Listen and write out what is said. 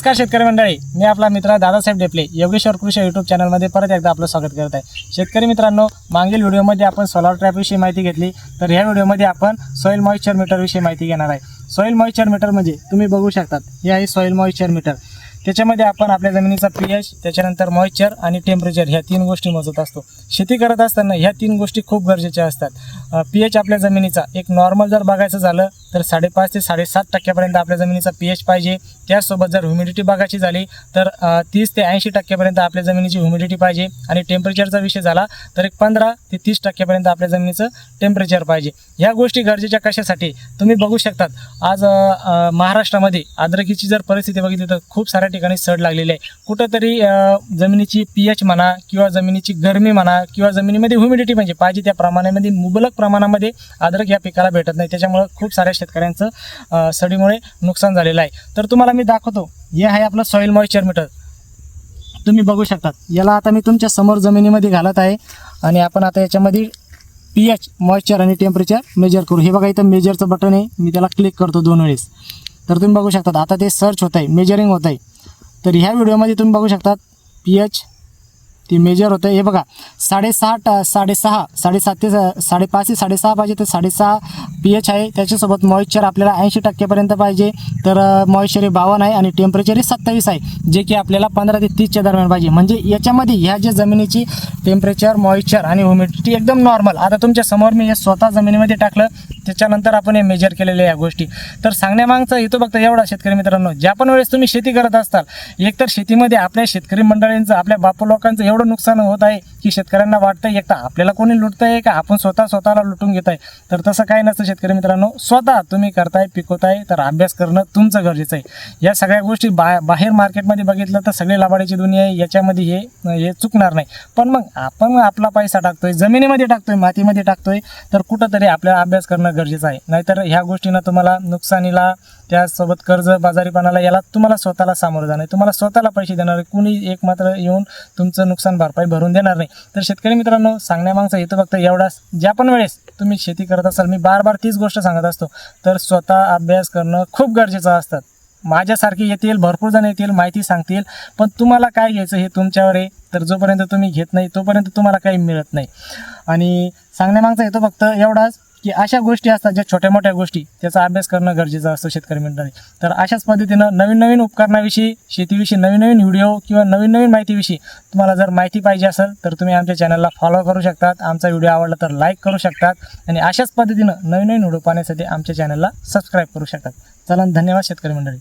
नमस्कार शेतकरी मंडळी, मी आपला मित्र दादासाहेब डेपले योगेश्वर कृषी यूट्यूब चॅनलमध्ये परत एकदा आपलं स्वागत करत आहे। शेतकरी मित्रांनो, मागील व्हिडिओमध्ये आपण सोलार ट्रॅपविषयी माहिती घेतली, तर ह्या व्हिडिओमध्ये आपण सॉइल मॉइश्चर मीटरविषयी माहिती घेणार आहे। सॉइल मॉइश्चर मीटर म्हणजे तुम्ही बघू शकतात, हे आहे सॉइल मॉइश्चर मीटर। त्याच्यामध्ये आपण आपल्या जमिनीचा पीएच, त्याच्यानंतर मॉइश्चर आणि टेम्परेचर ह्या तीन गोष्टी मोजत असतो। शेती करत असताना ह्या तीन गोष्टी खूप गरजेच्या असतात। पीएच आपल्या जमिनीचा एक नॉर्मल जर बघायचं झालं तर 5.5 ते 7.5% आपल्या जमिनीचा पीएच पाहिजे। त्यासोबत जर ह्युमिडिटी बघायची झाली तर 30 ते 80% आपल्या जमिनीची ह्युमिडिटी पाहिजे। आणि टेम्परेचरचा विषय झाला तर एक 15 ते 30% आपल्या जमिनीचं टेम्परेचर पाहिजे। ह्या गोष्टी गरजेच्या कशासाठी तुम्ही बघू शकतात, आज महाराष्ट्रामध्ये अद्रकीची जर परिस्थिती बघितली तर खूप साऱ्या ठिकाणी सड लागलेली आहे। कुठंतरी जमिनीची पीएच म्हणा किंवा जमिनीची गरमी म्हणा किंवा जमिनीमध्ये ह्युमिडिटी म्हणजे पाहिजे त्या प्रमाणामध्ये मुबलक प्रमाणामध्ये अद्रक या पिकाला भेटत नाही। त्याच्यामुळे खूप साऱ्या शेतकऱ्यांचं सडीमुळे नुकसान झालेलं आहे। तर तुम्हाला मी दाखवतो, हे आहे आपलं सॉइल मॉइश्चर मीटर। तुम्ही बघू शकतात, याला आता मी तुमच्या समोर जमिनीमध्ये घालत आहे आणि आपण आता याच्यामध्ये पीएच, मॉइश्चर आणि टेम्परेचर मेजर करू। हे बघा, इथं मेजरचं बटन आहे, मी त्याला क्लिक करतो 2 वेळेस। तर तुम्ही बघू शकतात आता ते सर्च होत आहे, मेजरिंग होत आहे। तर ह्या व्हिडिओमध्ये तुम्ही बघू शकतात पीएच ती मेजर होतं। हे बघा 7.5 ते 6.5 पाहिजे, तर 6.5 पीएच आहे। त्याच्यासोबत मॉइश्चर आपल्याला 80% पाहिजे, तर मॉइश्चर हे 52 आहे आणि टेम्परेचर हे 27 आहे, जे की आपल्याला 15 ते 30च्या दरम्यान पाहिजे। म्हणजे याच्यामध्ये ह्या जे जमिनीची टेम्परेचर, मॉइश्चर आणि ह्युमिडिटी एकदम नॉर्मल। आता तुमच्या समोर मी हे स्वतः जमिनीमध्ये टाकलं, त्याच्यानंतर आपण हे मेजर केलेल्या या गोष्टी। तर सांगण्यामागचा हेतू फक्त एवढा शेतकरी मित्रांनो, ज्या पण वेळेस तुम्ही शेती करत असताल, एकतर शेतीमध्ये आपल्या शेतकरी मंडळींचं, आपल्या बापू लोकांचं एवढं नुकसान होत आहे की शेतकऱ्यांना वाटतं एक तर आपल्याला कोणी लुटतंय का आपण स्वतःला लुटून घेत आहे। तर तसं काही नसतं शेतकरी मित्रांनो, स्वतः तुम्ही करताय, पिकवताय, तर अभ्यास करणं तुमचं गरजेचं आहे। या सगळ्या गोष्टी बाहेर मार्केटमध्ये बघितलं तर सगळे लाभाडीची दुनिया आहे, याच्यामध्ये हे चुकणार नाही। पण मग आपण आपला पैसा टाकतोय, जमिनीमध्ये टाकतोय, मातीमध्ये टाकतोय, तर कुठंतरी आपल्याला अभ्यास करणं गरजेचं आहे। नाहीतर ह्या गोष्टींना तुम्हाला नुकसानीला, त्यासोबत कर्ज बाजारीपणाला, याला तुम्हाला स्वतःला सामोरं जाणं, तुम्हाला स्वतःला पैसे देणार, कुणी एक मात्र येऊन तुमचं नुकसान भरपाई भरून देणार नाही। तर शेतकरी मित्रांनो, सांगण्यामागचा हेतू फक्त एवढाच, ज्या पण वेळेस तुम्ही शेती करत असाल, मी बार तीच गोष्ट सांगत असतो, तर स्वतः अभ्यास करणं खूप गरजेचं असतं। माझ्यासारखे येतील, भरपूर जण येतील, माहिती सांगतील, पण तुम्हाला काय घ्यायचं हे तुमच्यावर आहे। तर जोपर्यंत तुम्ही घेत नाही तोपर्यंत तुम्हाला काही मिळत नाही। आणि सांगण्यामागचा हेतू फक्त एवढाच की अशा गोष्टी असतात ज्या छोट्या मोठ्या गोष्टी, त्याचा अभ्यास करणं गरजेचं असतं शेतकरी मंडळी। तर अशाच पद्धतीनं नवीन उपकरणाविषयी, शेतीविषयी नवीन व्हिडिओ किंवा नवीन माहितीविषयी तुम्हाला जर माहिती पाहिजे असेल तर तुम्ही आमच्या चॅनलला फॉलो करू शकतात, आमचा व्हिडिओ आवडला तर लाईक करू शकतात आणि अशाच पद्धतीनं नवीन व्हिडिओ पाहण्यासाठी आमच्या चॅनलला सबस्क्राईब करू शकतात। चला, धन्यवाद शेतकरी मंडळी।